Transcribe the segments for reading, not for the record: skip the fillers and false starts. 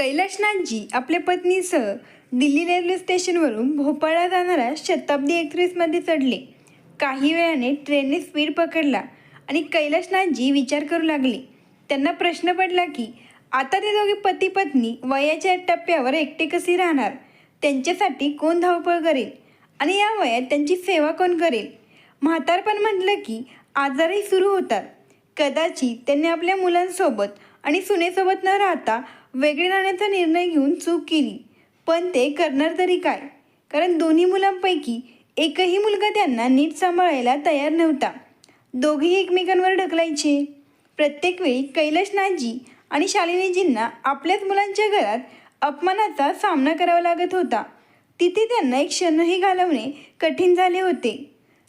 कैलाशनाथजी आपल्या पत्नीसह दिल्ली रेल्वे स्टेशनवरून भोपाळला जाणाऱ्या शताब्दी एक्सप्रेसमध्ये चढले. काही वेळाने ट्रेनने स्पीड पकडला आणि कैलाशनाथजी विचार करू लागले. त्यांना प्रश्न पडला की आता ते दोघे पती पत्नी वयाच्या टप्प्यावर एकटे कसे राहणार, त्यांच्यासाठी कोण धावपळ करेल आणि या वयात त्यांची सेवा कोण करेल. म्हातारपण म्हटलं की आजारही सुरू होतात. कदाचित त्यांनी आपल्या मुलांसोबत आणि सुनेसोबत न राहता वेगळे राहण्याचा निर्णय घेऊन चूक केली. पण ते करणार तरी काय, कारण दोन्ही मुलांपैकी एकही मुलगा त्यांना नीट सांभाळायला तयार नव्हता. दोघेही एकमेकांवर ढकलायचे. प्रत्येक वेळी कैलाशनाथजी आणि शालिनीजींना आपल्याच मुलांच्या घरात अपमानाचा सामना करावा लागत होता. तिथे त्यांना एक क्षणही घालवणे कठीण झाले होते.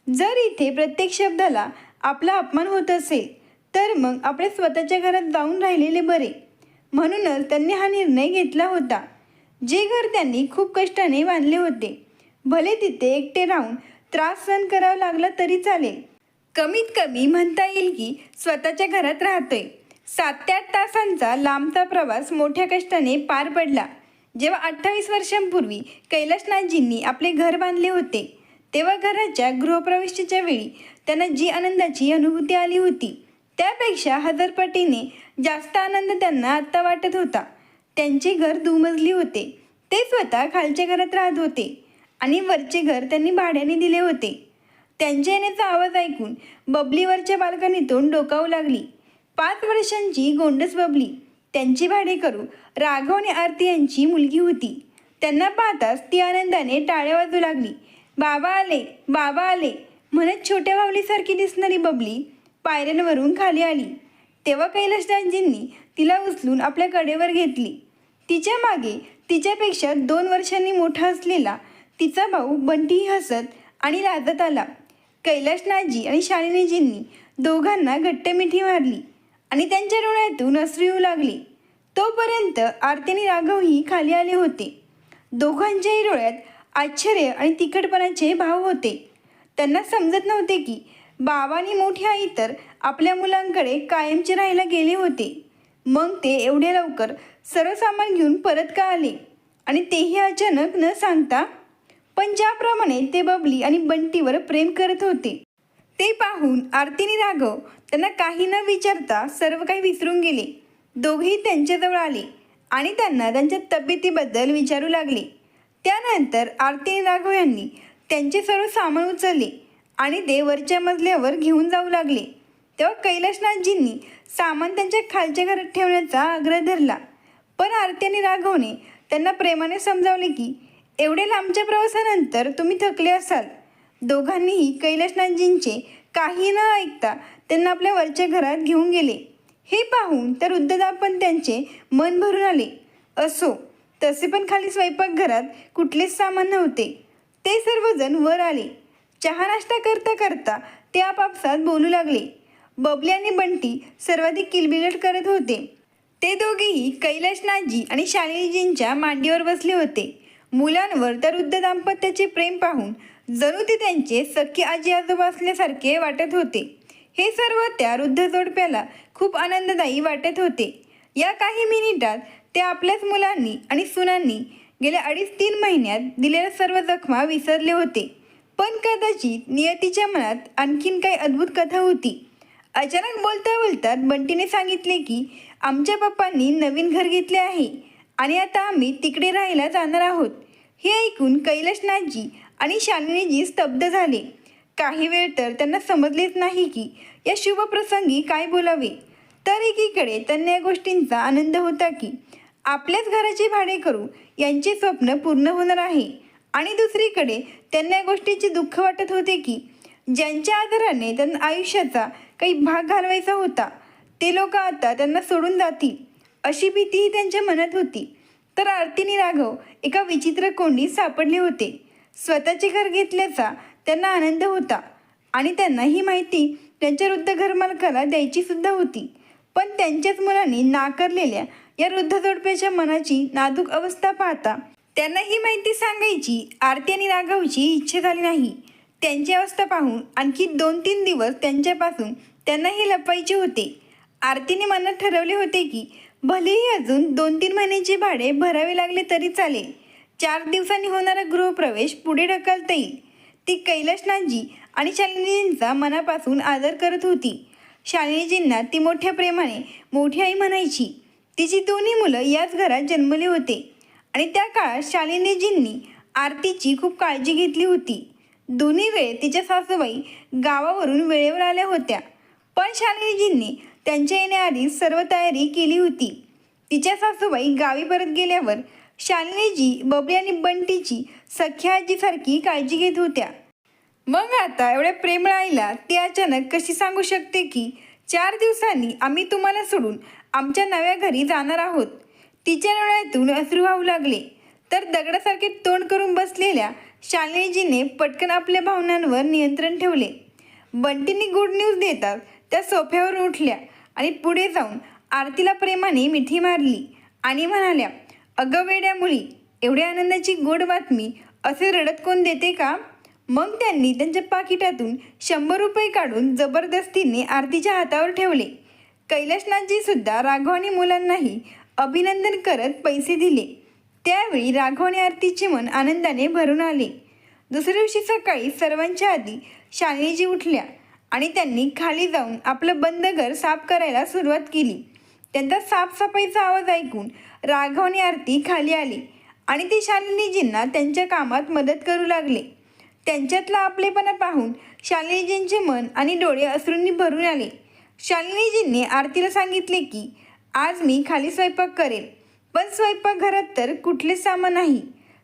जर इथे प्रत्येक शब्दाला आपला अपमान होत असेल तर मग आपल्या स्वतःच्या घरात जाऊन राहिलेले बरे. म्हणूनच त्यांनी हा निर्णय घेतला होता. जे घर त्यांनी खूप कष्टाने बांधले होते, भले तिथे एकटे राहून त्रास सहन करावा लागला तरी चालेल. कमीत कमी म्हणता येईल की स्वतःच्या घरात राहतोय. 7 ते 8 तासांचा लांबचा प्रवास मोठ्या कष्टाने पार पडला. जेव्हा 28 वर्षांपूर्वी कैलाशनाथजींनी आपले घर बांधले होते, तेव्हा घराच्या गृहप्रवेशाच्या वेळी त्यांना जी आनंदाची अनुभूती आली होती, त्यापेक्षा 1000 पटीने जास्त आनंद त्यांना आत्ता वाटत होता. त्यांचे घर दुमजली होते. ते स्वतः खालच्या घरात राहत होते आणि वरचे घर त्यांनी भाड्याने दिले होते. त्यांच्या येण्याचा आवाज ऐकून बबली वरच्या बाल्कनीतून डोकावू लागली. 5 वर्षांची गोंडस बबली त्यांची भाडेकरू राघव आणि आरती यांची मुलगी होती. त्यांना पाहताच ती आनंदाने टाळ्या वाजू लागली. बाबा आले, बाबा आले म्हणत छोट्या बावलीसारखी दिसणारी बबली पायऱ्यांवरून खाली आली. तेव्हा कैलाशनाथजींनी तिला उचलून आपल्या कडेवर घेतली. तिच्या मागे तिच्यापेक्षा 2 वर्षांनी मोठा असलेला तिचा भाऊ बंटीही हसत आणि लाजत आला. कैलाशनाथजी आणि शालिनीजींनी दोघांना घट्ट मिठी मारली आणि त्यांच्या डोळ्यातून अश्रू येऊ लागले. तोपर्यंत आरती आणि राघवही खाली आले होते. दोघांच्याही डोळ्यात आश्चर्य आणि तिखटपणाचे भाव होते. त्यांना समजत नव्हते की बाबा आणि मोठी आई तर आपल्या मुलांकडे कायमचे राहायला गेले होते. मग ते एवढ्या लवकर सर्व सामान घेऊन परत का आले, आणि तेही अचानक न सांगता. पण ज्याप्रमाणे ते बबली आणि बंटीवर प्रेम करत होते, ते पाहून आरती आणि राघव त्यांना काही न विचारता सर्व काही विसरून गेले. दोघेही त्यांच्याजवळ आले आणि त्यांना त्यांच्या तब्येतीबद्दल विचारू लागले. त्यानंतर आरती आणि राघव यांनी त्यांचे सर्व सामान उचलले आणि ते वरच्या मजल्यावर घेऊन जाऊ लागले. तेव्हा कैलाशनाथजींनी सामान त्यांच्या खालच्या घरात ठेवण्याचा आग्रह धरला. पण आरती आणि राघवने त्यांना प्रेमाने समजावले की एवढे लांबच्या प्रवासानंतर तुम्ही थकले असाल. दोघांनीही कैलाशनाथजींचे काही न ऐकता त्यांना आपल्या वरच्या घरात घेऊन गेले. हे पाहून तर वृद्धदापण त्यांचे मन भरून आले. असो, तसे पण खाली स्वयंपाकघरात कुठलेच सामान नव्हते. ते सर्वजण वर आले. चहा नाश्ता करता करता ते आपापसात बोलू लागले. बबली आणि बंटी सर्वाधिक किलबिलाट करत होते. ते दोघेही कैलाशनाथजी आणि शालिनीजींच्या मांडीवर बसले होते. मुलांवर तर वृद्ध दाम्पत्याचे प्रेम पाहून जणू ते त्यांचे सख्खे आजी आजोबा असल्यासारखे वाटत होते. हे सर्व त्या वृद्ध जोडप्याला खूप आनंददायी वाटत होते. या काही मिनिटात ते आपल्याच मुलांनी आणि सुनांनी गेल्या 2.5-3 महिन्यात दिलेल्या सर्व जखमा विसरले होते. पण कदाचित नियतीच्या मनात आणखीन काही अद्भुत कथा होती. अचानक बोलता बोलता बंटीने सांगितले की आमच्या पप्पांनी नवीन घर घेतले आहे आणि आता आम्ही तिकडे राहायला जाणार आहोत. हे ऐकून कैलाशनाथजी आणि शालिनीजी स्तब्ध झाले. काही वेळ तर त्यांना समजलेच नाही की या शुभ प्रसंगी काय बोलावे. तर एकीकडे त्यांना या गोष्टींचा आनंद होता की आपल्याच घराचे भाडेकरू यांचे स्वप्न पूर्ण होणार आहे, आणि दुसरीकडे त्यांना या गोष्टीचे दुःख वाटत होते की ज्यांच्या आधाराने त्यांना आयुष्याचा काही भाग घालवायचा होता, ते लोक आता त्यांना सोडून जातील अशी भीतीही त्यांच्या मनात होती. तर आरती आणि राघव एका विचित्र कोंडीत सापडले होते. स्वतःचे घर घेतल्याचा त्यांना आनंद होता आणि त्यांना ही माहिती त्यांच्या वृद्ध घरमालकाला द्यायची सुद्धा होती. पण त्यांच्याच मुलांनी नाकारलेल्या या वृद्ध जोडप्याच्या मनाची नाजूक अवस्था पाहता त्यांना ही माहिती सांगायची आरती आणि राघवची इच्छा झाली नाही. त्यांची अवस्था पाहून आणखी 2-3 दिवस त्यांच्यापासून त्यांना हे लपवायचे होते. आरतीने मनात ठरवले होते की भलेही अजून 2-3 महिन्याचे भाडे भरावे लागले तरी चालेल. 4 दिवसांनी होणारा गृहप्रवेश पुढे ढकलता येईल. ती कैलाशनाथजी आणि शालिनीजींचा मनापासून आदर करत होती. शालिनीजींना ती मोठ्या प्रेमाने मोठी आई म्हणायची. तिची दोन्ही मुलं याच घरात जन्मले होते आणि त्या काळात शालिनीजींनी आरतीची खूप काळजी घेतली होती. दोन्ही वेळ तिच्या सासूबाई गावावरून वेळेवर आल्या होत्या, पण शालिनीजींनी त्यांच्या येण्याआधी सर्व तयारी केली होती. तिच्या सासूबाई गावी परत गेल्यावर शालिनीजी बबली आणि बंटीची सख्या आजीसारखी काळजी घेत होत्या. मग आता एवढ्या प्रेमळ आईला ती अचानक कशी सांगू शकते की 4 दिवसांनी आम्ही तुम्हाला सोडून आमच्या नव्या घरी जाणार आहोत? तिच्या डोळ्यातून अश्रू वाहू लागले. तर दगडासारखे तोंड करून बसलेल्या शालिनीजीने पटकन आपल्या भावनांवर नियंत्रण ठेवले. बंटींनी गुड न्यूज देतात त्या सोफ्यावर उठल्या आणि पुढे जाऊन आरतीला प्रेमाने मिठी मारली आणि म्हणाल्या, अगं वेड्या मुली, एवढ्या आनंदाची गोड बातमी असे रडत कोण देते का? मग त्यांनी त्यांच्या पाकिटातून 100 रुपये काढून जबरदस्तीने आरतीच्या हातावर ठेवले. कैलाशनाथजी सुद्धा राघव आणि मुलांनाही अभिनंदन करत पैसे दिले. त्यावेळी राघव आणि आरतीचे मन आनंदाने भरून आले. दुसऱ्या दिवशी सकाळी सर्वांच्या आधी शालिनीजी उठल्या आणि त्यांनी खाली जाऊन आपलं बंद घर साफ करायला सुरुवात केली. त्यांचा साफसफाईचा आवाज ऐकून राघव आणि आरती खाली आली आणि ते शालिनीजींना त्यांच्या कामात मदत करू लागले. त्यांच्यातला आपलेपणा पाहून शालिनीजींचे मन आणि डोळे अश्रूंनी भरून आले. शालिनीजींनी आरतीला सांगितले की आज मी खाली स्वयंपाक करेल, पण स्वयंपाकघरात तर कुठलेच सामान नाही,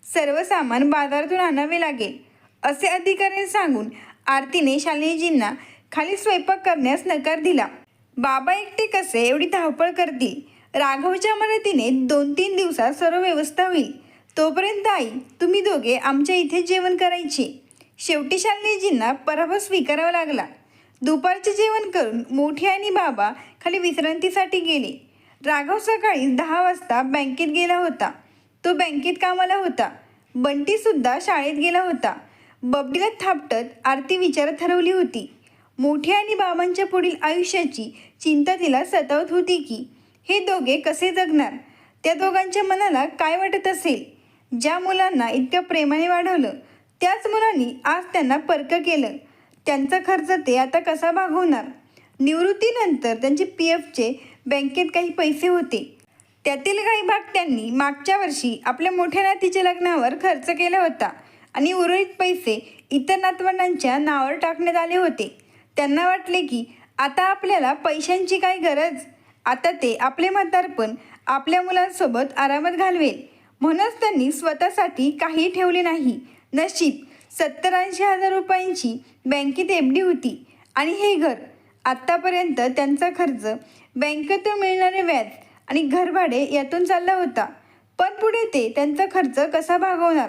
सर्व सामान बाजारातून आणावे लागेल असे अधिकाऱ्याने सांगून आरतीने शालिनीजींना खाली स्वयंपाक करण्यास नकार दिला. बाबा एकटे कसे एवढी धावपळ करतील? राघवच्या मदतीने 2-3 दिवसात सर्व व्यवस्था होईल. तोपर्यंत आई, तुम्ही दोघे आमच्या इथे जेवण करायचे. शेवटी शालिनीजींना पराभव स्वीकारावा लागला. दुपारचे जेवण करून मोठी आणि बाबा खाली विश्रांतीसाठी गेले. राघव सकाळी 10 वाजता बँकेत गेला होता. तो बँकेत कामाला होता. बंटीसुद्धा शाळेत गेला होता. बबलीला थापटत आरती विचारात हरवली होती. मोठी आणि बाबांच्या पुढील आयुष्याची चिंता तिला सतावत होती की हे दोघे कसे जगणार? त्या दोघांच्या मनाला काय वाटत असेल? ज्या मुलांना इतक्या प्रेमाने वाढवलं त्याच मुलांनी आज त्यांना परकं केलं. त्यांचा खर्च ते आता कसा भागवणार? निवृत्तीनंतर त्यांचे PFचे बँकेत काही पैसे होते. त्यातील काही भाग त्यांनी मागच्या वर्षी आपल्या मोठ्या नातीच्या लग्नावर खर्च केला होता आणि उर्वरित पैसे इतर नातवंडांच्या नावावर टाकण्यात आले होते. त्यांना वाटले की आता आपल्याला पैशांची काय गरज? आता ते आपले म्हातारपण आपल्या मुलांसोबत आरामात घालवेल. म्हणूनच त्यांनी स्वतःसाठी काही ठेवले नाही. नशीब 70-80 हजार रुपयांची बँकेत FD होती आणि हे घर. आत्तापर्यंत त्यांचा खर्च बँकेतून मिळणारे व्याज आणि घरभाडे यातून चालला होता. पण पुढे ते त्यांचा खर्च कसा भागवणार?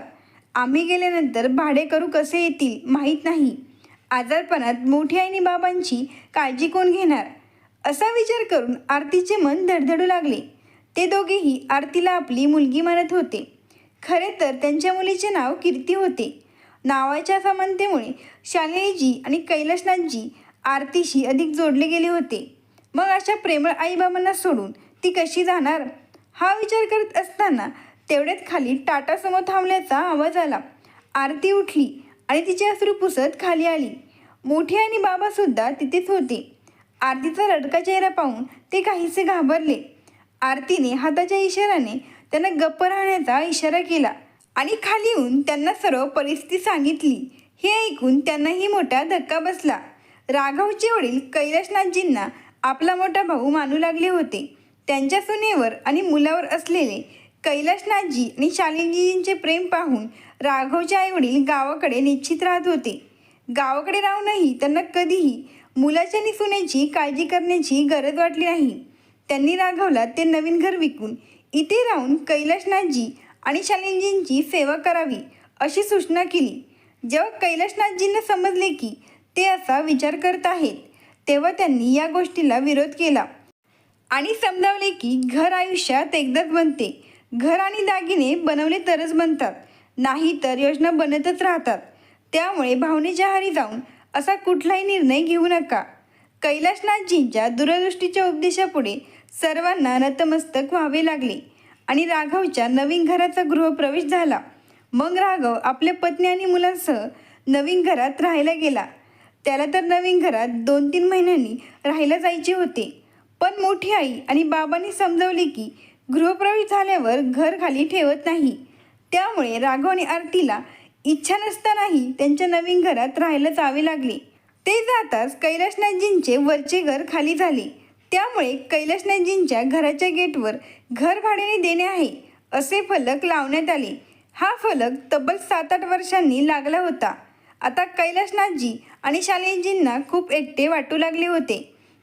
आम्ही गेल्यानंतर भाडेकरू कसे येतील माहीत नाही. आजारपणात मोठी आईने बाबांची काळजी कोण घेणार? असा विचार करून आरतीचे मन धडधडू लागले. ते दोघेही आरतीला आपली मुलगी मानत होते. खरे तर त्यांच्या मुलीचे नाव कीर्ती होते. नावाच्या समानतेमुळे शालिनीजी आणि कैलाशनाथजी आरतीशी अधिक जोडले गेले होते. मग अशा प्रेमळ आईबाबांना सोडून ती कशी जाणार? हा विचार करत असताना तेवढ्यात खाली टाटासमोर थांबल्याचा आवाज आला. आरती उठली आणि तिचे अश्रू पुसत खाली आली. मोठी आणि बाबासुद्धा तिथेच होते. आरतीचा रडका चेहरा पाहून ते काहीसे घाबरले. आरतीने हाताच्या इशाऱ्याने त्यांना गप्प राहण्याचा इशारा केला आणि खाली येऊन त्यांना सर्व परिस्थिती सांगितली. हे ऐकून त्यांनाही मोठा धक्का बसला. राघवचे वडील कैलाशनाथजींना आपला मोठा भाऊ मानू लागले होते. त्यांच्या सुनेवर आणि मुलावर असलेले कैलाशनाथजी आणि शालिनीजींचे प्रेम पाहून राघवचे आईवडील गावाकडे निश्चित राहत होते. गावाकडे राहूनही त्यांना कधीही मुलाच्या आणि सुनेची काळजी करण्याची गरज वाटली नाही. त्यांनी राघवला ते नवीन घर विकून इथे राहून कैलाशनाथजी आणि शालिनीजींची सेवा करावी अशी सूचना केली. जेव्हा कैलाशनाथजींना समजले की ते असा विचार करत आहेत तेव्हा त्यांनी या गोष्टीला विरोध केला आणि समजावले की घर आयुष्यात एकदाच बनते. घर आणि दागिने बनवले तरच बनतात, नाही तर योजना बनतच राहतात. त्यामुळे भावनेच्या आहारी जाऊन असा कुठलाही निर्णय घेऊ नका. कैलाशनाथजींच्या दूरदृष्टीच्या उपदेशापुढे सर्वांना नतमस्तक व्हावे लागले आणि राघवच्या नवीन घराचा गृहप्रवेश झाला. मग राघव आपल्या पत्नी आणि मुलांसह नवीन घरात राहायला गेला. त्याला तर नवीन घरात 2-3 महिन्यांनी राहायला जायचे होते. पण मोठी आई आणि बाबांनी समजावले की गृहप्रवेश झाल्यावर घर खाली ठेवत नाही. त्यामुळे राघव आणि आरतीला इच्छा नसतानाही त्यांच्या नवीन घरात राहायला जावे लागले. ते जाताच कैलासनाथजींचे वरचे घर खाली झाले. त्यामुळे कैलासनाथजींच्या घराच्या गेटवर घर भाड्याने देणे आहे असे फलक लावण्यात आले. हा फलक तब्बल 7-8 वर्षांनी लागला होता. आता कैलासनाथजी आणि शालिनीजींना खूप एकटे वाटू लागले होते.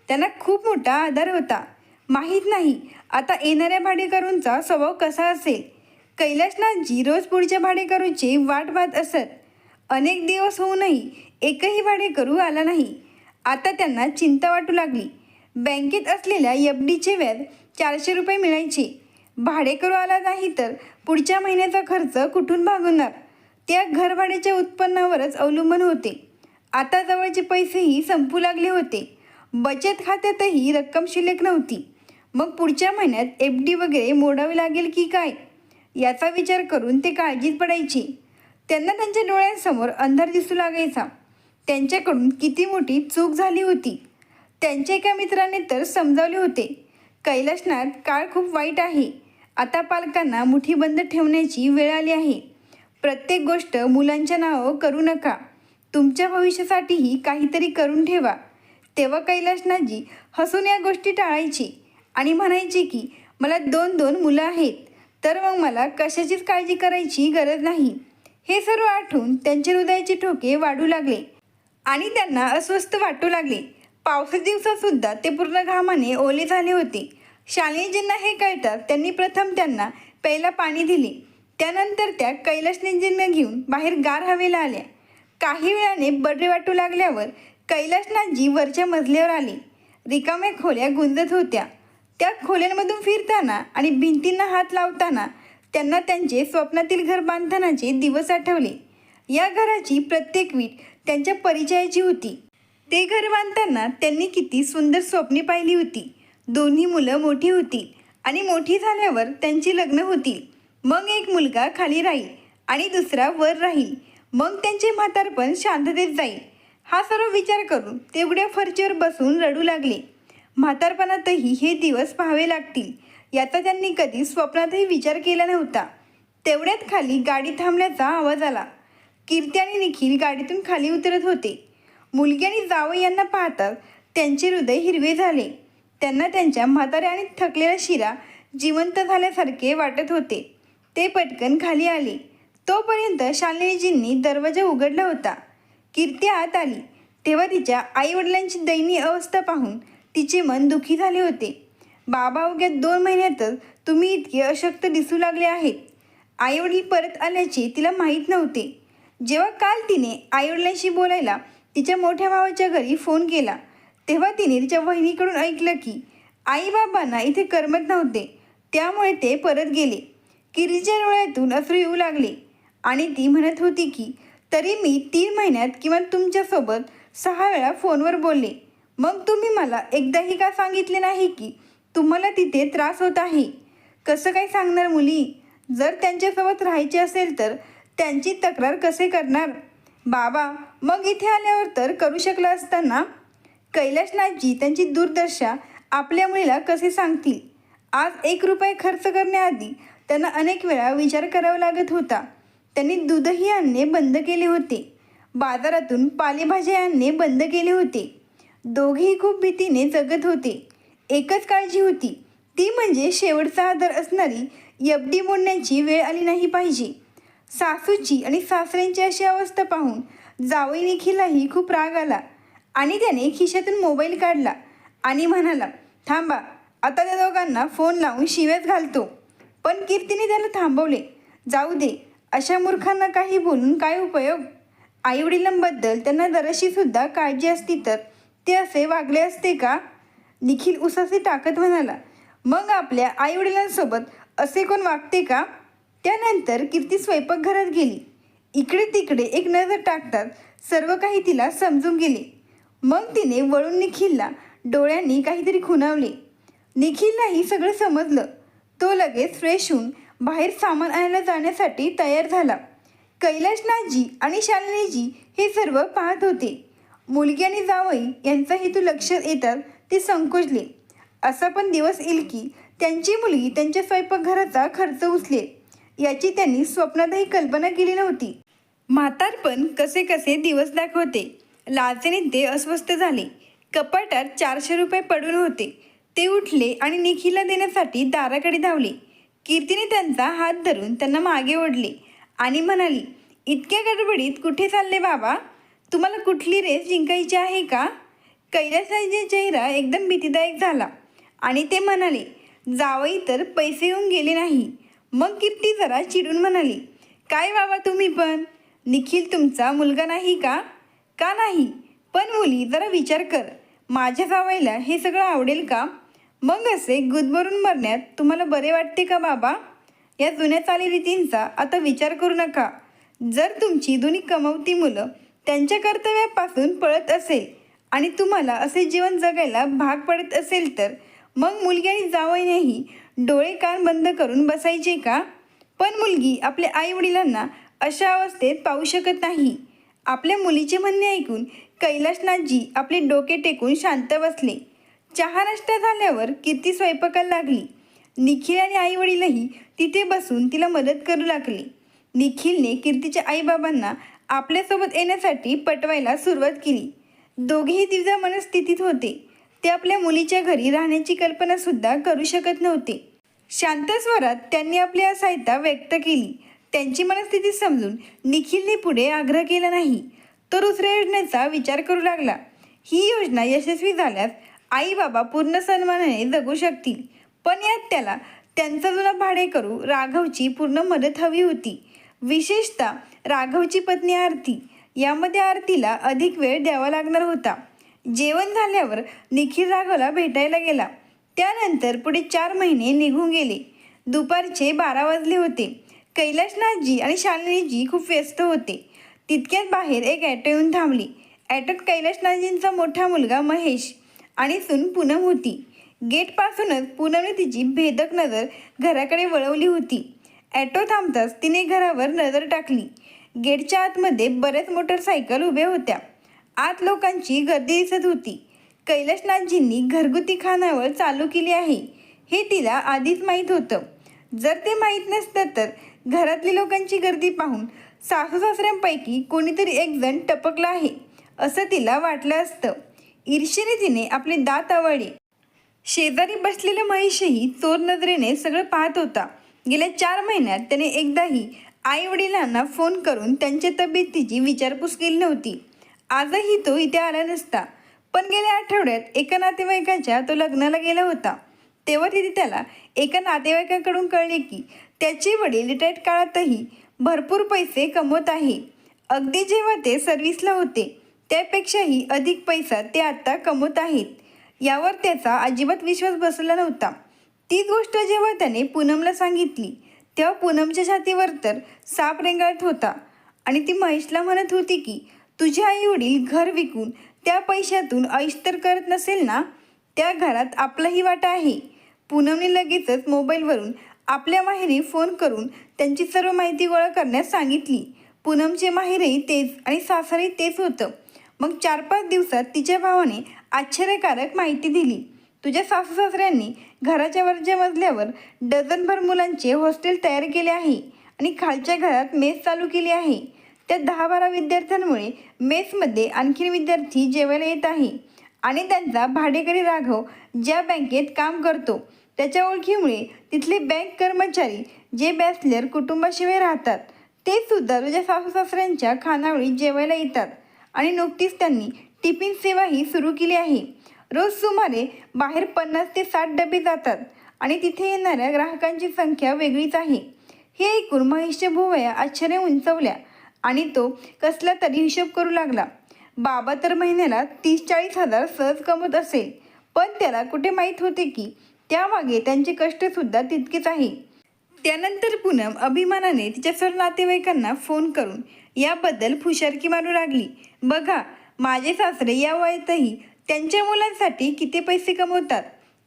त्यांना खूप मोठा आधार होता. माहीत नाही आता येणाऱ्या भाडेकरूंचा स्वभाव कसा असेल. कैलासनाथजी रोज पुढच्या भाडेकरूची वाट पाहत असत. अनेक दिवस होऊनही एकही भाडेकरू आला नाही. आता त्यांना चिंता वाटू लागली. बँकेत असलेल्या FDचे व्याज 400 रुपये मिळायचे. भाडेकरू आला नाही तर पुढच्या महिन्याचा खर्च कुठून भागवणार. त्या घरभाड्याच्या उत्पन्नावरच अवलंबून होते. आता जवळचे पैसेही संपू लागले होते. बचत खात्यातही रक्कम शिल्लक नव्हती. मग पुढच्या महिन्यात FD वगैरे मोडावे लागेल की काय याचा विचार करून ते काळजीत पडायचे. त्यांना त्यांच्या डोळ्यांसमोर अंधार दिसू लागायचा. त्यांच्याकडून किती मोठी चूक झाली होती. त्यांच्या एका मित्राने तर समजावले होते, कैलासनाथ काळ खूप वाईट आहे. आता पालकांना मुठीबंद ठेवण्याची वेळ आली आहे. प्रत्येक गोष्ट मुलांच्या नावावर करू नका. तुमच्या भविष्यासाठीही काहीतरी करून ठेवा. तेव्हा कैलासनाथजी हसून या गोष्टी टाळायचे आणि म्हणायचे की मला 2-2 मुलं आहेत, तर मग मला कशाचीच काळजी करायची गरज नाही. हे सर्व आठवून त्यांचे हृदयाचे ठोके वाढू लागले आणि त्यांना अस्वस्थ वाटू लागले. पावसाच्या दिवसातसुद्धा ते पूर्ण घामाने ओले झाले होते. शालिनीजींना हे कळताच त्यांनी प्रथम त्यांना प्यायला पाणी दिले. त्यानंतर त्या कैलासनाथजींना घेऊन बाहेर गार हवेला आल्या. काही वेळाने बरे वाटू लागल्यावर कैलासनाथजी वरच्या मजल्यावर आले. रिकाम्या खोल्या गुंजत होत्या. त्या खोल्यांमधून फिरताना आणि भिंतींना हात लावताना त्यांना त्यांचे स्वप्नातील घर बांधतानाचे दिवस आठवले. या घराची प्रत्येक वीट त्यांच्या परिचयाची होती. ते घर बांधताना त्यांनी किती सुंदर स्वप्ने पाहिली होती. दोन्ही मुलं मोठी होतील आणि मोठी झाल्यावर त्यांची लग्न होतील. मग एक मुलगा खाली राहील आणि दुसरा वर राहील. मग त्यांचे म्हातारपण शांततेत जाईल. हा सर्व विचार करून ते उघड्या फरशीवर बसून रडू लागले. म्हातारपणातही हे दिवस पाहावे लागतील याचा त्यांनी कधी स्वप्नातही विचार केला नव्हता. तेवढ्यात खाली गाडी थांबल्याचा आवाज आला. कीर्ती आणि निखिल गाडीतून खाली उतरत होते. मुलगी आणि जावई यांना पाहताच त्यांचे हृदय हिरवे झाले. त्यांना त्यांच्या म्हाताऱ्या आणि थकलेल्या शिरा जिवंत झाल्यासारखे वाटत होते. ते पटकन खाली आले. तोपर्यंत शालिनीजींनी दरवाजा उघडला होता. कीर्ती आत आली तेव्हा तिच्या आईवडिलांची दयनीय अवस्था पाहून तिचे मन दुःखी झाले होते. बाबा अवघ्या 2 महिन्यातच तुम्ही इतके अशक्त दिसू लागले आहेत. आईवडील परत आल्याचे तिला माहीत नव्हते. जेव्हा काल तिने आईवडिलांशी बोलायला तिच्या मोठ्या भावाच्या घरी फोन केला तेव्हा तिने तिच्या वहिनीकडून ऐकलं की आईबाबांना इथे करमत नव्हते, त्यामुळे ते परत गेले. कीर्तीच्या डोळ्यातून अश्रू येऊ लागले आणि ती म्हणत होती की तरी मी 3 महिन्यात किंवा तुमच्यासोबत 6 वेळा फोनवर बोलले. मग तुम्ही मला एकदाही का सांगितले नाही की तुम्हाला तिथे त्रास होत आहे. कसं काय सांगणार मुली. जर त्यांच्यासोबत राहायचे असेल तर त्यांची तक्रार कसे करणार. बाबा मग इथे आल्यावर तर करू शकला असताना. कैलासनाथजी त्यांची दुर्दशा आपल्या मुलीला कसे सांगतील. आज 1 रुपया खर्च करण्याआधी त्यांना अनेक वेळा विचार करावा लागत होता. त्यांनी दूधही आणणे बंद केले होते. बाजारातून पालेभाज्या आणणे बंद केले होते. दोघेही खूप भीतीने जगत होते. एकच काळजी होती, ती म्हणजे शेवटचा आधार असणारी FD मोडण्याची वेळ आली नाही पाहिजे. सासूची आणि सासऱ्यांची अशी अवस्था पाहून जावई निखिललाही खूप राग आला आणि त्याने खिशातून मोबाईल काढला आणि म्हणाला, थांबा आता त्या दोघांना फोन लावून शिव्याच घालतो. पण कीर्तीने त्याला थांबवले. जाऊ दे, अशा मूर्खांना काही बोलून काय उपयोग. आईवडिलांबद्दल त्यांना जराशीसुद्धा काळजी असती तर ते असे वागले असते का. निखिल उसासे टाकत म्हणाला, मग आपल्या आईवडिलांसोबत असे कोण वागते का. त्यानंतर कीर्ती स्वयंपाकघरात गेली. इकडे तिकडे एक नजर टाकतात सर्व काही तिला समजून गेले. मग तिने वळून निखिलला डोळ्यांनी काहीतरी खुणावले. निखिललाही सगळं समजलं. तो लगेच फ्रेश होऊन बाहेर सामान आणायला जाण्यासाठी तयार झाला. कैलाशनाथजी आणि शालिनीजी हे सर्व पाहत होते. मुलगी आणि जावई यांचा हेतू लक्षात येतात ते संकोचले. असा पण दिवस येईल की त्यांची मुलगी त्यांच्या स्वयंपाकघराचा खर्च उचलेल, याची त्यांनी स्वप्नातही कल्पना केली नव्हती. म्हातारपण कसे कसे दिवस दाखवते. लाजेने ते अस्वस्थ झाले. कपाटात 400 रुपये पडून होते. ते उठले आणि निखिलला देण्यासाठी दाराकडे धावले. कीर्तीने त्यांचा हात धरून त्यांना मागे ओढले आणि म्हणाली, इतक्या गडबडीत कुठे चालले बाबा? तुम्हाला कुठली रेस जिंकायची आहे का? कैलासराजांचा चेहरा एकदम भीतीदायक झाला आणि ते म्हणाले, जावई तर पैसे येऊन गेले नाही. मग कीर्ती जरा चिडून म्हणाली, काय बाबा तुम्ही पण? निखिल तुमचा मुलगा नाही का? का नाही? पण मुली जरा विचार कर, माझ्या जावईला हे सगळं आवडेल का? मग असे गुदमरून मरण्यात तुम्हाला बरे वाटते का बाबा? या जुन्या चालीरीतींचा आता विचार करू नका. जर तुमची दोन्ही कमवती मुलं त्यांच्या कर्तव्यापासून पळत असेल आणि तुम्हाला असे जीवन जगायला भाग पडत असेल तर मग मुलगी आणि जावईनेही डोळे कान बंद करून बसायचे का? पण मुलगी आपल्या आईवडिलांना अशा अवस्थेत पाहू शकत नाही. आपल्या मुलीचे म्हणणे ऐकून कैलाशनाथजी आपले डोके टेकून शांत बसले. चहा नाश्ता झाल्यावर कीर्ती स्वयंपाकाला लागली. निखिल आणि आईवडीलही तिथे बसून तिला मदत करू लागले. निखिलने कीर्तीच्या आईबाबांना आपल्यासोबत येण्यासाठी पटवायला सुरुवात केली. दोघेही दिव्या मनस्थितीत होते. ते आपल्या मुलीच्या घरी राहण्याची कल्पनासुद्धा करू शकत नव्हते. शांत स्वरात त्यांनी आपली असहायता व्यक्त केली. त्यांची मनस्थिती समजून निखिलने पुढे आग्रह केला नाही. तो दुसऱ्या योजनेचा विचार करू लागला. ही योजना यशस्वी झाल्यास आई बाबा पूर्ण सन्मानाने जगू शकतील. पण यात त्याला त्यांचा जुना भाडेकरू राघवची पूर्ण मदत हवी होती. विशेषतः राघवची पत्नी आरती. यामध्ये आरतीला अधिक वेळ द्यावा लागणार होता. जेवण झाल्यावर निखिल राघवला भेटायला गेला. त्यानंतर पुढे 4 महिने निघून गेले. दुपारचे 12 वाजले होते. कैलाशनाथजी आणि शालिनीजी खूप व्यस्त होते. तितक्यात बाहेर एक ॲटो येऊन थांबली. ॲटोत कैलाशनाथजींचा मोठा मुलगा महेश आणि सून पूनम होती. गेटपासूनच पूनमने तिची भेदक नजर घराकडे वळवली होती. ॲटो थांबताच तिने घरावर नजर टाकली. गेटच्या आतमध्ये बऱ्याच मोटरसायकल उभ्या होत्या. आत लोकांची गर्दी दिसत होती. कैलाशनाथजींनी घरगुती खानावळ चालू केली आहे हे तिला आधीच माहीत होतं. जर ते माहीत नसतं तर घरातली लोकांची गर्दी पाहून सासू सासऱ्यांपैकी कोणीतरी एक जण टपकला आहे असं तिला वाटलं असतं. ईर्ष्येने तिने आपले दात आवळले. शेजारी बसलेला महेशही चोर नजरेने सगळं पाहत होता. गेल्या 4 महिन्यात त्याने एकदाही आई वडिलांना फोन करून त्यांच्या तब्येतीची विचारपूस केली नव्हती. आजही तो इथे आला नसता. पण गेल्या आठवड्यात एका नातेवाईकाच्या तो लग्नाला गेला होता. तेव्हा तिथे त्याला एका नातेवाईकाकडून कळले की त्याचे वडील रिटायर्ड काळातही भरपूर पैसे कमवत आहे. अगदी जेव्हा ते सर्व्हिसला होते त्यापेक्षाही अधिक पैसा ते आत्ता कमवत आहेत. यावर त्याचा अजिबात विश्वास बसला नव्हता. तीच गोष्ट जेव्हा त्याने पूनमला सांगितली तेव्हा पूनमच्या छातीवर तर साप रेंगाळत होता आणि ती महेशला म्हणत होती की तुझे आई वडील घर विकून त्या पैशातून ऐश तर करत नसेल ना, त्या घरात आपलाही वाटा आहे. पूनमने लगेचच मोबाईलवरून आपल्या माहेरी फोन करून त्यांची सर्व माहिती गोळा करण्यास सांगितली. पूनमचे माहेरही तेच आणि सासरही तेच होतं. मग 4-5 दिवसात तिच्या भावाने आश्चर्यकारक माहिती दिली. तुझ्या सासू सासऱ्यांनी घराच्या वरच्या मजल्यावर डझनभर मुलांचे हॉस्टेल तयार केले आहे आणि खालच्या घरात मेस चालू केली आहे. त्या 10-12 विद्यार्थ्यांमुळे मेसमध्ये आणखी विद्यार्थी जेवायला येत आहे आणि त्यांचा भाडेकरी राघव ज्या बँकेत काम करतो त्याच्या ओळखीमुळे तिथले बँक कर्मचारी जे बॅचलर कुटुंबाशिवाय राहतात ते सुद्धा तुझ्या सासू सासऱ्यांच्या खानावळीत जेवायला येतात आणि नुकतीच त्यांनी टिफिन सेवाही सुरू केली आहे. रोज सुमारे बाहेर 50 ते 60 डबे जातात आणि तिथे येणाऱ्या ग्राहकांची संख्या वेगळीच आहे. हे ऐकून महेशच्या भुवया आश्चर्य उंचवल्या आणि तो कसला तरी हिशोब करू लागला. बाबा तर महिन्याला 30-40 हजार सहज कमवत असेल, पण त्याला कुठे माहीत होते की त्यामागे त्यांचे कष्टसुद्धा तितकेच आहे. त्यानंतर पूनम अभिमानाने तिच्या सर्व नातेवाईकांना फोन करून याबद्दल फुशारकी मारू लागली. बघा, माझे सासरे या वयातही त्यांच्या मुलांसाठी किती पैसे कमवतात.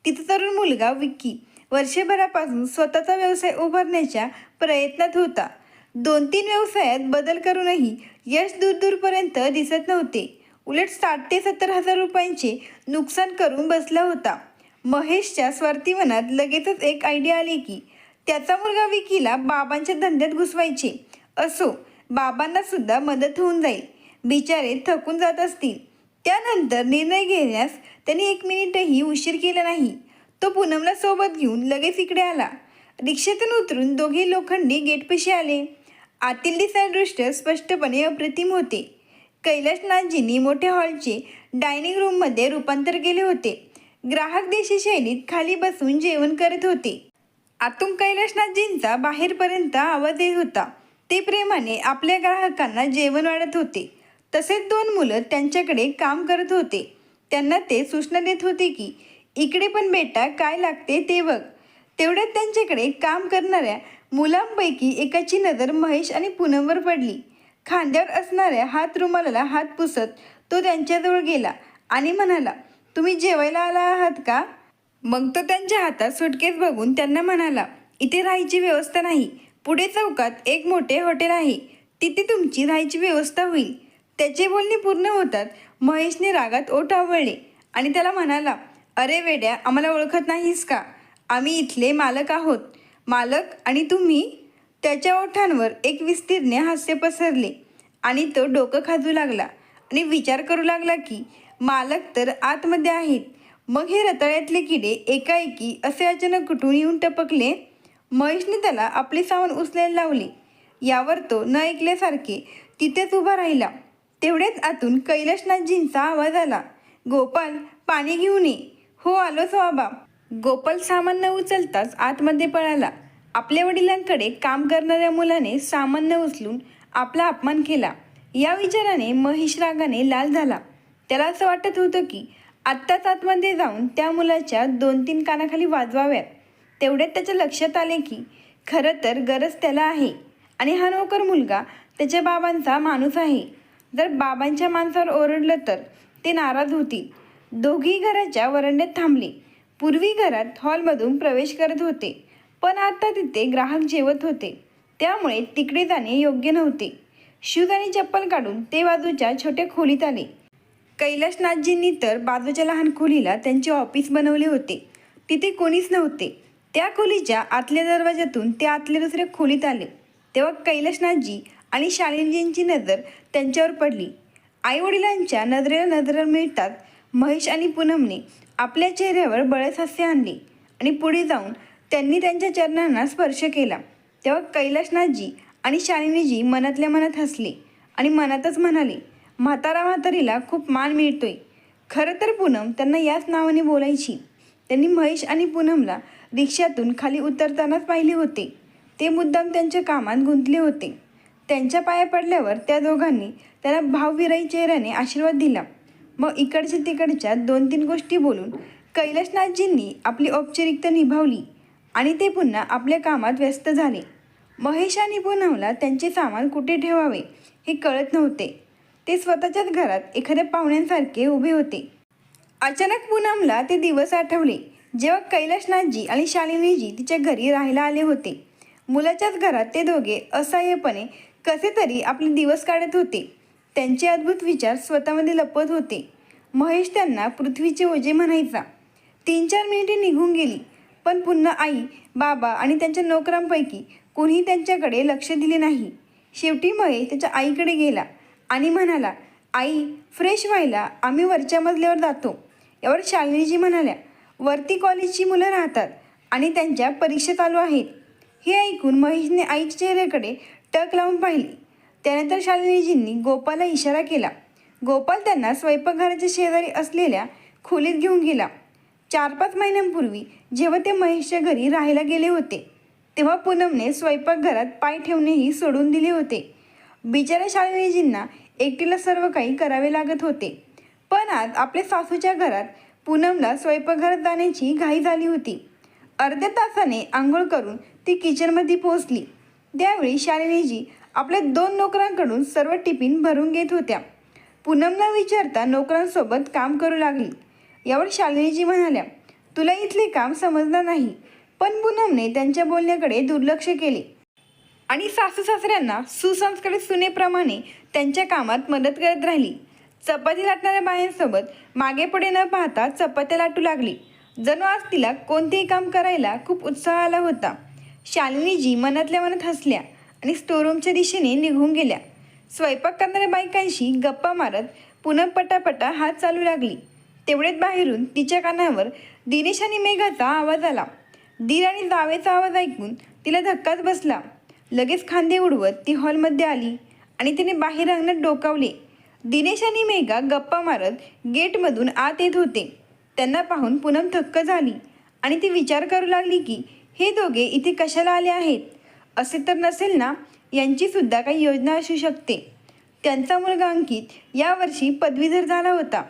तिचा तरुण मुलगा विक्की वर्षभरापासून स्वतःचा व्यवसाय उभारण्याच्या प्रयत्नात होता. 2-3 व्यवसायात बदल करूनही यश दूरपर्यंत दिसत नव्हते. उलट 60 ते 70 हजार रुपयांचे नुकसान करून बसला होता. महेशच्या स्वार्थी मनात लगेचच एक आयडिया आली की त्याचा मुलगा विकीला बाबांच्या धंद्यात घुसवायचे. असो, बाबांना सुद्धा मदत होऊन जाईल. बिचारे थकून जात असतील. त्यानंतर निर्णय घेण्यास त्यांनी 1 मिनिटही उशीर केला नाही. तो पूनमला सोबत घेऊन लगेच इकडे आला. रिक्षेतून उतरून दोघे लोखंडी गेटपाशी आले. आतील दिसादृष्ट्य स्पष्टपणे अप्रतिम होते. कैलासनाथजींनी मोठ्या हॉलचे डायनिंग रूममध्ये रूपांतर केले होते. ग्राहक देशी शैलीत खाली बसून जेवण करत होते. आतून कैलासनाथजींचा बाहेरपर्यंत आवाज येत होता. ते प्रेमाने आपल्या ग्राहकांना जेवण वाढत होते. तसेच 2 मुलं त्यांच्याकडे काम करत होते. त्यांना ते सूचना देत होते की इकडे पण बेटा काय लागते ते बघ. तेवढ्यात त्यांच्याकडे काम करणाऱ्या मुलांपैकी एकाची नजर महेश आणि पूनमवर पडली. खांद्यावर असणाऱ्या हात रुमालाला हात पुसत तो त्यांच्याजवळ गेला आणि म्हणाला, तुम्ही जेवायला आला आहात का? मग तो त्यांच्या हातात सुटकेस बघून त्यांना म्हणाला, इथे राहायची व्यवस्था नाही. पुढे चौकात एक मोठे हॉटेल आहे. तिथे तुमची राहायची व्यवस्था होईल. त्याचे बोलणे पूर्ण होतात महेशने रागात ओठ आवळले आणि त्याला म्हणाला, अरे वेड्या, आम्हाला ओळखत नाहीस का? आम्ही इथले मालक आहोत. मालक आणि तुम्ही? त्याच्या ओठांवर एक विस्तीर्ण हास्य पसरले आणि तो डोकं खाजू लागला आणि विचार करू लागला की मालक तर आतमध्ये आहेत. मग हे रताळ्यातले किडे एकाएकी असे अचानक कुठून येऊन टपकले? महेशने त्याला आपले सामान उचलायला लावले. यावर तो न ऐकल्यासारखे तिथेच उभा राहिला. तेवढ्याच आतून कैलासनाथजींचा आवाज आला, गोपाल, पाणी घेऊन ये. हो, आलोच बाबा. गोपाल सामान न उचलताच आतमध्ये पळाला. आपल्या वडिलांकडे काम करणाऱ्या मुलाने सामान न उचलून आपला अपमान केला. या विचाराने महेश रागाने लाल झाला. त्याला असं वाटत होतं की आत्ताच आतमध्ये जाऊन त्या मुलाच्या 2-3 कानाखाली वाजवाव्यात. तेवढ्यात त्याच्या लक्षात आले की खरं तर गरज त्याला आहे आणि हा नोकर मुलगा त्याच्या बाबांचा माणूस आहे. जर बाबांच्या माणसावर ओरडलं तर ते नाराज होतील. दोघी घराच्या वरांड्यात थांबले. पूर्वी घरात हॉलमधून प्रवेश करत होते, पण आता तिथे ग्राहक जेवत होते. त्यामुळे तिकडे जाणे योग्य नव्हते. शूज आणि चप्पल काढून ते बाजूच्या छोट्या खोलीत आले. कैलासनाथजींनी तर बाजूच्या लहान खोलीला त्यांचे ऑफिस बनवले होते. तिथे कोणीच नव्हते. त्या खोलीच्या आतल्या दरवाजातून ते आतल्या दुसऱ्या खोलीत आले. तेव्हा कैलासनाथजी आणि शालिनीजींची नजर त्यांच्यावर पडली. आईवडिलांच्या नजरेला नजर मिळतात महेश आणि पूनमने आपल्या चेहऱ्यावर बळस हास्य आणले आणि पुढे जाऊन त्यांनी त्यांच्या चरणांना स्पर्श केला. तेव्हा कैलासनाथजी आणि शालिनीजी मनातल्या मनात हसले आणि मनातच म्हणाले, म्हातारीला खूप मान मिळतोय. खरं तर पूनम त्यांना याच नावाने बोलायची. त्यांनी महेश आणि पूनमला रिक्षातून खाली उतरतानाच पाहिले होते. ते मुद्दाम त्यांच्या कामात गुंतले होते. त्यांच्या पाया पडल्यावर त्या दोघांनी त्यांना भावविराई चेहऱ्याने आशीर्वाद दिला. मग इकडच्या तिकडच्या 2-3 गोष्टी बोलून कैलासनाथजींनी आपली औपचारिकता निभावली आणि ते पुन्हा आपल्या कामात व्यस्त झाले. महेश आणि पूनमला त्यांचे सामान कुठे ठेवावे हे कळत नव्हते. ते स्वतःच्याच घरात एखाद्या पाहुण्यांसारखे उभे होते. अचानक पूनमला ते दिवस आठवले जेव्हा कैलासनाथजी आणि शालिनीजी तिच्या घरी राहायला आले होते. मुलाच्याच घरात ते दोघे असहाय्यपणे कसे तरी आपले दिवस काढत होते. त्यांचे अद्भुत विचार स्वतःमध्ये लपत होते. महेश त्यांना पृथ्वीचे ओझे म्हणायचा. 3-4 मिनिटे निघून गेली, पण पुन्हा आई, बाबा आणि त्यांच्या नोकरांपैकी कोणीही त्यांच्याकडे लक्ष दिले नाही. शेवटी महेश त्याच्या आईकडे गेला आणि म्हणाला, आई, फ्रेश व्हायला आम्ही वरच्या मजल्यावर जातो. यावर शालिनीजी म्हणाल्या, वरती कॉलेजची मुलं राहतात आणि त्यांच्या परीक्षा चालू आहेत. हे ऐकून महेशने आईच्या चेहऱ्याकडे टक लावून पाहिले. त्यानंतर शालिनीजींनी गोपालला इशारा केला. गोपाल त्यांना स्वयंपाकघराच्या शेजारी असलेल्या खोलीत घेऊन गेला. 4-5 महिन्यांपूर्वी जेव्हा ते महेशच्या घरी राहायला गेले होते तेव्हा पूनमने स्वयंपाकघरात पाय ठेवणेही सोडून दिले होते. बिचाऱ्या शालिनीजींना एकटीला सर्व काही करावे लागत होते. पण आज आपल्या सासूच्या घरात पूनमला स्वयंपाकघरात जाण्याची घाई झाली होती. अर्ध्या तासाने आंघोळ करून ती किचनमध्ये पोहोचली. त्यावेळी शालिनीजी आपल्या 2 नोकरांकडून सर्व टिफिन भरून घेत होत्या. पूनमला विचारता नोकरांसोबत काम करू लागली. यावर शालिनीजी म्हणाल्या, तुला इथले काम समजणार नाही. पण पूनमने त्यांच्या बोलण्याकडे दुर्लक्ष केले आणि सासू सासऱ्यांना सुसंस्कृत सुनेप्रमाणे त्यांच्या कामात मदत करत राहिली. चपाती लाटणाऱ्या बायांसोबत मागे पुढे न पाहता चपात्या लाटू लागली. जणू आज तिला कोणतेही काम करायला खूप उत्साह आला होता. शालिनीजी मनातल्या मनात हसल्या आणि स्टोरूमच्या दिशेने निघून गेल्या. स्वयंपाक करणाऱ्या बायकांशी गप्पा मारत पूनम पटापटा हात चालू लागली. तेवढ्यात बाहेरून तिच्या कानावर दिनेश आणि मेघाचा आवाज आला. दीर आणि जावेचा आवाज ऐकून तिला धक्काच बसला. लगेच खांदे उडवत ती हॉलमध्ये आली आणि तिने बाहेर अंगणात डोकावले. दिनेश आणि मेघा गप्पा मारत गेटमधून आत येत होते. त्यांना पाहून पूनम थक्क झाली आणि ती विचार करू लागली की हे दोघे इथे कशाला आले आहेत. असे तर नसेल ना, यांचीसुद्धा काही योजना असू शकते. त्यांचा मुलगा अंकित यावर्षी पदवीधर झाला होता,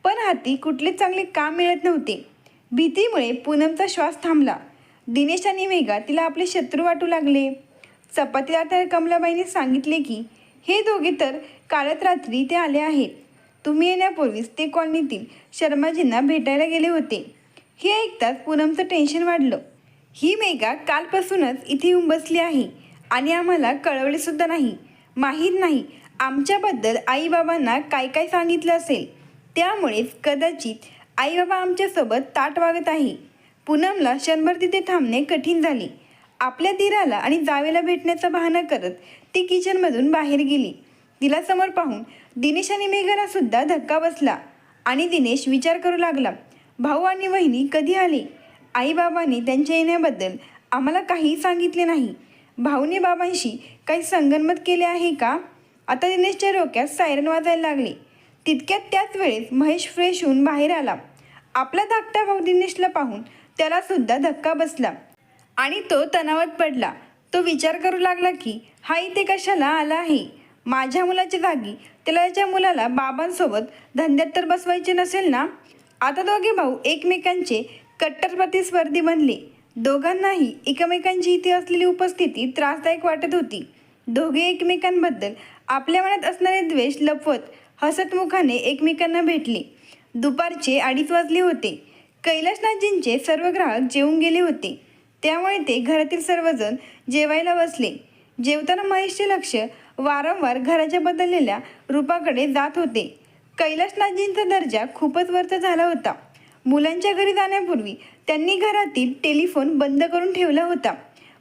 पण हाती कुठलेच चांगले काम मिळत नव्हते. भीतीमुळे पूनमचा श्वास थांबला. दिनेश आणि मेघा तिला आपले शत्रू वाटू लागले. चपाती लाटणाऱ्या कमलाबाईने सांगितले की हे दोघे तर कालच रात्री ते आले आहेत. तुम्ही येण्यापूर्वीच ते कॉलनीतील शर्माजींना भेटायला गेले होते. हे ऐकताच पूनमचं टेन्शन वाढलं. ही मेघा कालपासूनच इथे येऊन बसली आहे आणि आम्हाला कळवलेसुद्धा नाही. माहीत नाही आमच्याबद्दल आईबाबांना काय काय सांगितलं असेल. त्यामुळेच कदाचित आईबाबा आमच्यासोबत ताट वागत आहे. पूनमला क्षणभर तिथे थांबणे कठीण झाले. आपल्या दिराला आणि जावेला भेटण्याचा बहाणा करत ती किचनमधून बाहेर गेली. तिला समोर पाहून दिनेश आणि मेघाला सुद्धा धक्का बसला आणि दिनेश विचार करू लागला, भाऊ आणि वहिनी कधी आले? आईबाबांनी त्यांच्या येण्याबद्दल आम्हाला काहीही सांगितले नाही. भाऊने बाबांशी काही संगनमत केले आहे का? आता दिनेशच्या डोक्यात सायरन वाजायला लागले. तितक्यात त्याच वेळेस महेश फ्रेश होऊन बाहेर आला. आपला धाकटा भाऊ दिनेशला पाहून त्याला सुद्धा धक्का बसला आणि तो तणावात पडला. तो विचार करू लागला की हा इथे कशाला आला आहे. माझ्या मुलाच्या जागी त्याला त्याच्या मुलाला बाबांसोबत धंद्यात तर बसवायचे नसेल ना. आता दोघे भाऊ एकमेकांचे कट्टर प्रतिस्पर्धी बनले. दोघांनाही एकमेकांची इथे असलेली उपस्थिती त्रासदायक वाटत होती. दोघे एकमेकांबद्दल आपल्या मनात असणारे द्वेष लपवत हसतमुखाने एकमेकांना भेटले. दुपारचे 2:30 वाजले होते. कैलासनाथजींचे सर्व ग्राहक जेवून गेले होते, त्यामुळे ते घरातील सर्वजण जेवायला बसले. जेवताना महेशचे लक्ष वारंवार घराच्या बदललेल्या रूपाकडे जात होते. कैलासनाथजींचा दर्जा खूपच वरचा झाला होता. मुलांच्या घरी जाण्यापूर्वी त्यांनी घरातील टेलिफोन बंद करून ठेवला होता.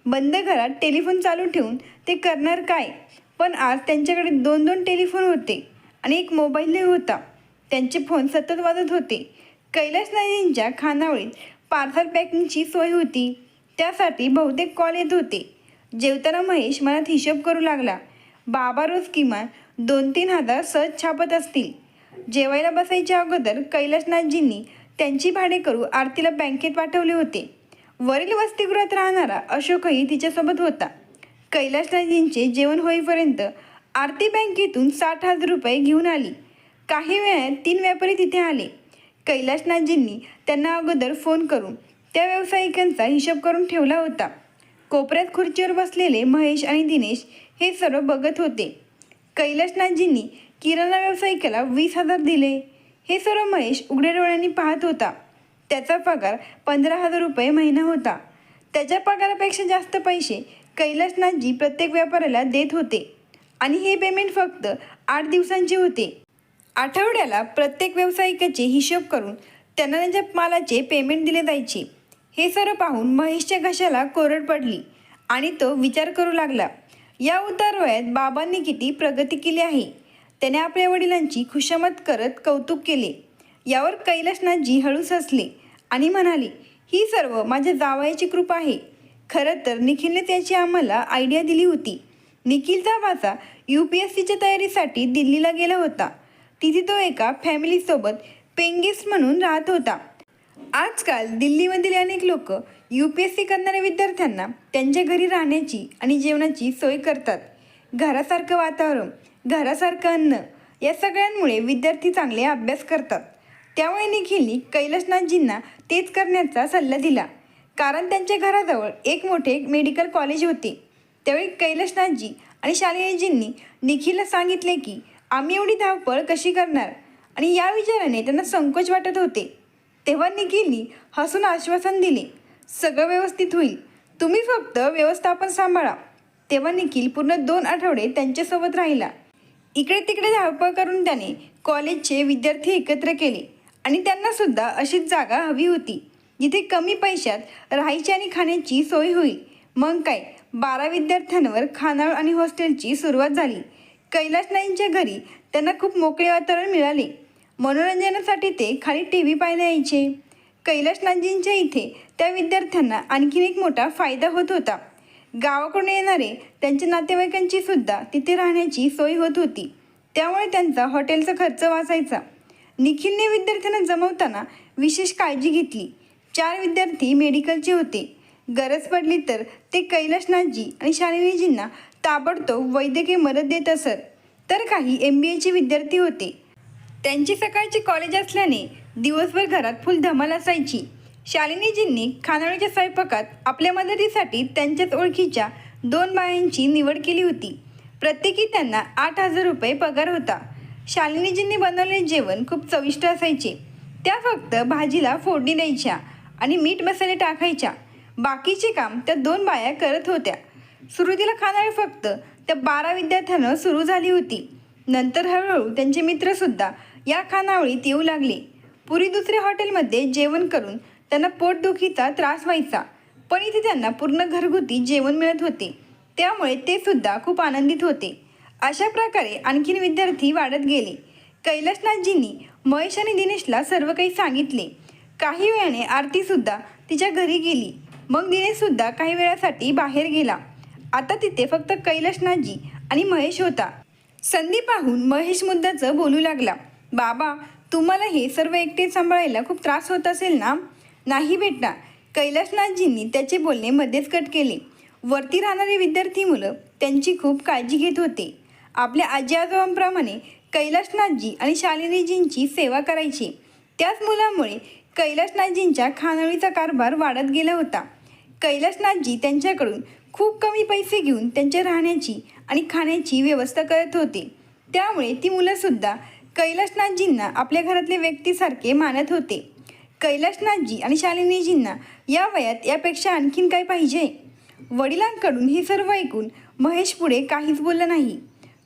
बंद घरात टेलिफोन चालू ठेवून ते करणार काय? पण आज त्यांच्याकडे 2 टेलिफोन होते आणि एक मोबाईलही होता. त्यांचे फोन सतत वाजत होते. कैलासनाथजींच्या खानावळीत पार्सल पॅकिंगची सोय होती, त्यासाठी बहुतेक कॉल येत होते. जेवताना महेश मनात हिशोब करू लागला. बाबा रोज किमान 2-3 हजार सहज छापत असतील. जेवायला बसायच्या अगोदर कैलासनाथजींनी त्यांची भाडेकरू आरतीला बँकेत पाठवले होते. वरील वसतिगृहात राहणारा अशोकही तिच्यासोबत होता. कैलासनाथजींचे जेवण होईपर्यंत आरती बँकेतून 60,000 रुपये घेऊन आली. काही वेळात 3 व्यापारी तिथे आले. कैलासनाथजींनी त्यांना अगोदर फोन करून त्या व्यावसायिकांचा हिशोब करून ठेवला होता. कोपऱ्यात खुर्चीवर बसलेले महेश आणि दिनेश हे सर्व बघत होते. कैलासनाथजींनी किराणा व्यावसायिकाला 20,000 दिले. हे सर्व महेश उघड्या डोळ्यांनी पाहत होता. त्याचा पगार 15,000 रुपये महिना होता. त्याच्या पगारापेक्षा जास्त पैसे कैलासनाथजी प्रत्येक व्यापाऱ्याला देत होते आणि हे पेमेंट फक्त 8 दिवसांचे होते. आठवड्याला प्रत्येक व्यावसायिकाचे हिशोब करून त्यांना त्यांच्या मालाचे पेमेंट दिले जायचे. हे सर्व पाहून महेशच्या घशाला कोरड पडली आणि तो विचार करू लागला, या उतार वयात बाबांनी किती प्रगती केली आहे. त्याने आपल्या वडिलांची खुशामत करत कौतुक केले. यावर कैलासनाथजी हळूच हसले आणि म्हणाले, ही सर्व माझ्या जावयाची कृपा आहे. खरं तर निखिलने त्याची आम्हाला आयडिया दिली होती. निखिलचा भाचा UPSCच्या तयारीसाठी दिल्लीला गेला होता. तिथे तो एका फॅमिलीसोबत पेइंग गेस्ट म्हणून राहत होता. आजकाल दिल्लीमधील अनेक लोक UPSC करणाऱ्या विद्यार्थ्यांना त्यांच्या घरी राहण्याची आणि जेवणाची सोय करतात. घरासारखं वातावरण, घरासारखं अन्न, या सगळ्यांमुळे विद्यार्थी चांगले अभ्यास करतात. त्यामुळे निखिलने कैलासनाथजींना तेच करण्याचा सल्ला दिला, कारण त्यांच्या घराजवळ एक मोठे मेडिकल कॉलेज होते. त्यावेळी कैलासनाथजी आणि शालिनीजींनी निखिलला सांगितले की आम्ही एवढी धावपळ कशी करणार, आणि या विचाराने त्यांना संकोच वाटत होते. तेव्हा निखिलनी हसून आश्वासन दिले, सगळं व्यवस्थित होईल, तुम्ही फक्त व्यवस्थापन सांभाळा. तेव्हा निखिल पूर्ण 2 आठवडे त्यांच्यासोबत राहिला. इकडे तिकडे धावपळ करून त्याने कॉलेजचे विद्यार्थी एकत्र केले आणि त्यांना सुद्धा अशीच जागा हवी होती, जिथे कमी पैशात राहायची आणि खाण्याची सोय होईल. मग काय, 12 विद्यार्थ्यांवर खानावळ आणि हॉस्टेलची सुरुवात झाली. कैलाश नाईंच्या घरी त्यांना खूप मोकळे वातावरण मिळाले. मनोरंजनासाठी ते खाली TV पाहायला यायचे. कैलाश नाथजींच्या इथे त्या विद्यार्थ्यांना आणखीन एक मोठा फायदा होत होता. गावाकडून येणारे त्यांच्या नातेवाईकांची सुद्धा तिथे राहण्याची सोय होत होती. त्यामुळे त्यांचा हॉटेलचा खर्च वाचायचा. निखिलने विद्यार्थ्यांना जमवताना विशेष काळजी घेतली. 4 विद्यार्थी मेडिकलचे होते. गरज पडली तर ते कैलाशनाथजी आणि शालिनीजींना ताबडतोब वैद्यकीय मदत देत असत. तर काही MBAचे विद्यार्थी होते. त्यांची सकाळची कॉलेज असल्याने दिवसभर घरात फुल धमाल असायची. शालिनीजींनी खानावळीच्या स्वयंपाकात आपल्या मदतीसाठी त्यांच्याच ओळखीच्या 2 बायांची निवड केली होती. प्रत्येकी त्यांना 8,000 रुपये पगार होता. शालिनीजींनी बनवलेले जेवण खूप चविष्ट असायचे. त्या फक्त भाजीला फोडणी द्यायच्या आणि मीठ मसाले टाकायच्या. बाकीचे काम त्या 2 बाया करत होत्या. सुरुवातीला खानावळ फक्त त्या 12 विद्यार्थ्यांना सुरू झाली होती. नंतर हळूहळू त्यांचे मित्रसुद्धा या खानावळीत येऊ लागले. पूर्वी दुसऱ्या हॉटेलमध्ये जेवण करून त्यांना पोटदुखीचा त्रास व्हायचा, पण इथे त्यांना पूर्ण घरगुती जेवण मिळत होते. त्यामुळे ते सुद्धा खूप आनंदित होते. अशा प्रकारे आणखीन विद्यार्थी वाढत गेले. कैलाशनाथजींनी महेश आणि दिनेशला सर्व काही सांगितले. काही वेळाने आरतीसुद्धा तिच्या घरी गेली. मग दिनेशसुद्धा काही वेळासाठी बाहेर गेला. आता तिथे फक्त कैलाशनाथजी आणि महेश होता. संधी पाहून महेश मुद्दाचं बोलू लागला, बाबा, तुम्हाला हे सर्व एकटे सांभाळायला खूप त्रास होत असेल ना? नाही बेटा, कैलाशनाथजींनी त्याचे बोलणे मध्येच कट केले. वरती राहणारे विद्यार्थी मुलं त्यांची खूप काळजी घेत होते. आपल्या आजी आजोबांप्रमाणे कैलाशनाथजी आणि शालिनीजींची सेवा करायची. त्याच मुलामुळे कैलाशनाथजींच्या खानावळीचा कारभार वाढत गेला होता. कैलाशनाथजी त्यांच्याकडून खूप कमी पैसे घेऊन त्यांच्या राहण्याची आणि खाण्याची व्यवस्था करत होते. त्यामुळे ती मुलंसुद्धा कैलाशनाथजींना आपल्या घरातले व्यक्तीसारखे मानत होते. कैलाशनाथजी आणि शालिनीजींना या वयात यापेक्षा आणखीन काय पाहिजे? वडिलांकडून हे सर्व ऐकून महेश पुढे काहीच बोलला नाही.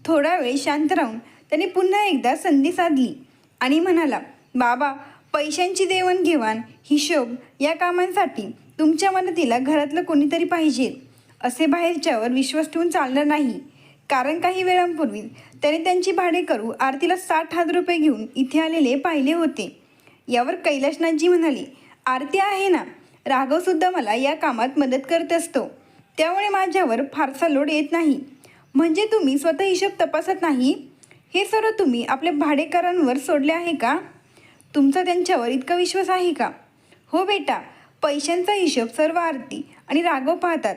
थोडा वेळ शांत राहून त्याने पुन्हा एकदा संधी साधली आणि म्हणाला, बाबा, पैशांची देवाणघेवाण, हिशोब या कामांसाठी तुमच्या मदतीला घरातलं कोणीतरी पाहिजे. असे बाहेरच्यावर विश्वास ठेवून चालणार नाही. कारण काही वेळांपूर्वी त्याने त्यांची भाडेकरू आरतीला 60,000 रुपये घेऊन इथे आलेले पाहिले होते. यावर कैलाशनाथजी म्हणाले, आरती आहे ना, राघवसुद्धा मला या कामात मदत करत असतो. त्यामुळे माझ्यावर फारसा लोड येत नाही. म्हणजे तुम्ही स्वतः हिशोब तपासत नाही? हे सर्व तुम्ही आपल्या भाडेकरांवर सोडले आहे का? तुमचा त्यांच्यावर इतका विश्वास आहे का? हो बेटा, पैशांचा हिशोब सर्व आरती आणि राघव पाहतात.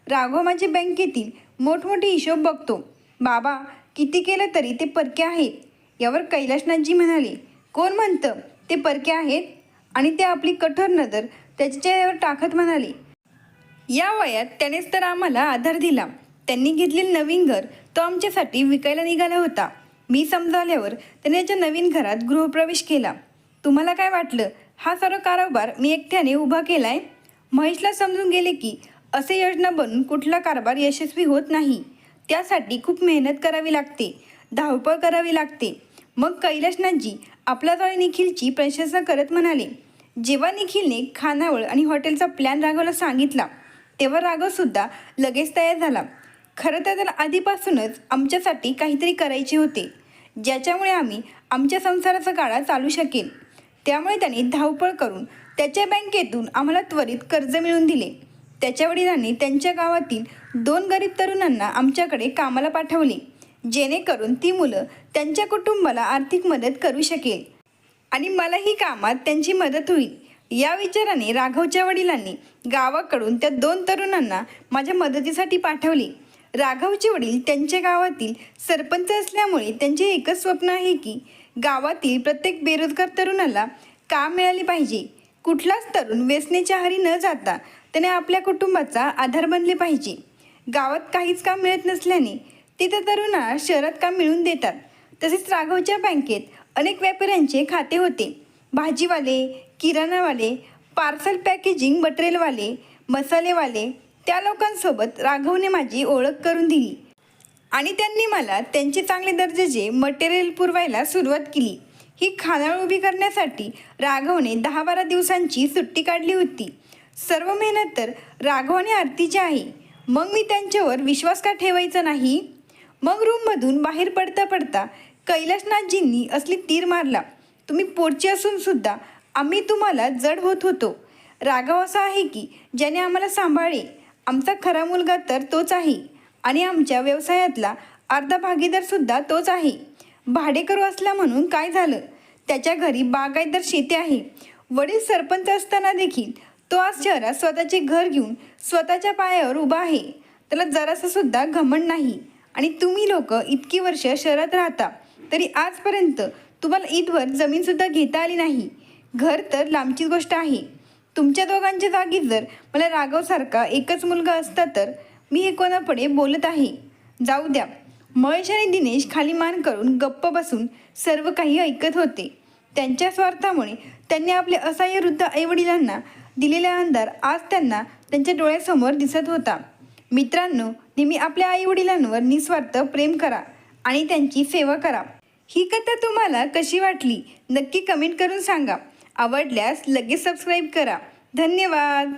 राघव माझे बँकेतील मोठमोठे हिशोब बघतो. बाबा, किती केलं तरी ते परके आहेत. यावर कैलाशनाथजी म्हणाले, कोण म्हणतं ते परके आहेत? आणि ते आपली कठोर नजर त्याच्या चेहऱ्यावर टाकत म्हणाले, या वयात त्यानेच तर आम्हाला आधार दिला. त्यांनी घेतलेले नवीन घर तो आमच्यासाठी विकायला निघाला होता. मी समजावल्यावर त्याने त्याच्या नवीन घरात गृहप्रवेश केला. तुम्हाला काय वाटलं हा सर्व कारभार मी एकट्याने उभा केलाय? महेशला समजून गेले की असे योजना बनून कुठला कारभार यशस्वी होत नाही. त्यासाठी खूप मेहनत करावी लागते, धावपळ करावी लागते. मग कैलाशनाथजी आपल्या जवळ निखिलची प्रशंसा करत म्हणाले. जेव्हा निखिलने खानावळ आणि हॉटेलचा प्लॅन राघवला सांगितला, तेव्हा राघवसुद्धा लगेच तयार झाला. खरं तर त्याला आधीपासूनच आमच्यासाठी काहीतरी करायचे होते, ज्याच्यामुळे आम्ही आमच्या संसाराचा गाडा चालू शकेल. त्यामुळे त्याने धावपळ करून त्याच्या बँकेतून आम्हाला त्वरित कर्ज मिळवून दिले. त्याच्या वडिलांनी त्यांच्या गावातील 2 गरीब तरुणांना आमच्याकडे कामाला पाठवले, जेणेकरून ती मुलं त्यांच्या कुटुंबाला आर्थिक मदत करू शकेल आणि मलाही कामात त्यांची मदत होईल. या विचाराने राघवच्या वडिलांनी गावाकडून त्या 2 तरुणांना माझ्या मदतीसाठी पाठवले. राघवचे वडील त्यांच्या गावातील सरपंच असल्यामुळे त्यांचे एकच स्वप्न आहे की गावातील प्रत्येक बेरोजगार तरुणाला काम मिळाले पाहिजे. कुठलाच तरुण व्यसनेच्या आहारी न जाता त्याने आपल्या कुटुंबाचा आधार बनले पाहिजे. गावात काहीच काम मिळत नसल्याने ते त्या तरुणाला शहरात काम मिळवून देतात. तसेच राघवच्या बँकेत अनेक व्यापाऱ्यांचे खाते होते. भाजीवाले, किराणावाले, पार्सल पॅकेजिंग मटेरियलवाले, मसालेवाले त्या लोकांसोबत राघवने माझी ओळख करून दिली आणि त्यांनी मला त्यांचे चांगले दर्जाचे मटेरियल पुरवायला सुरुवात केली. ही खानावळ उभी करण्यासाठी राघवने 10-12 दिवसांची सुट्टी काढली होती. सर्व मेहनत तर राघव आणि आरतीची आहे. मग मी त्यांच्यावर विश्वास का ठेवायचा नाही? मग रूममधून बाहेर पडता पडता कैलासनाथजींनी असली तीर मारला, तुम्ही पोटचे असून सुद्धा आम्ही तुम्हाला जड होत होतो. राघव असा आहे की ज्याने आम्हाला सांभाळे. आमचा खरा मुलगा तर तोच आहे आणि आमच्या व्यवसायातला अर्धा भागीदारसुद्धा तोच आहे. भाडेकरू असला म्हणून काय झालं? त्याच्या घरी बागायतदार शेती आहे. वडील सरपंच असताना देखील तो आज शहरात स्वतःचे घर घेऊन स्वतःच्या पायावर उभा आहे. त्याला जरासा सुद्धा घमंड नाही. आणि तुम्ही लोक इतकी वर्ष शहरात राहता तरी आजपर्यंत तुम्हाला ईदवर जमीनसुद्धा घेता आली नाही. घर तर लांबचीच गोष्ट आहे. तुमच्या दोघांच्या जागी जर मला राघवसारखा एकच मुलगा असता तर मी हे कोणापुढे बोलत आहे. जाऊ द्या. महेश आणि दिनेश खाली मान करून गप्प बसून सर्व काही ऐकत होते. त्यांच्या स्वार्थामुळे त्यांनी आपल्या असहाय्य वृद्ध आईवडिलांना दिलेला अंधार आज त्यांना त्यांच्या डोळ्यासमोर दिसत होता. मित्रांनो, नेहमी आपल्या आईवडिलांवर निस्वार्थ प्रेम करा आणि त्यांची सेवा करा. ही कथा तुम्हाला कशी वाटली नक्की कमेंट करून सांगा. आवडल्यास लगेच सबस्क्राईब करा. धन्यवाद.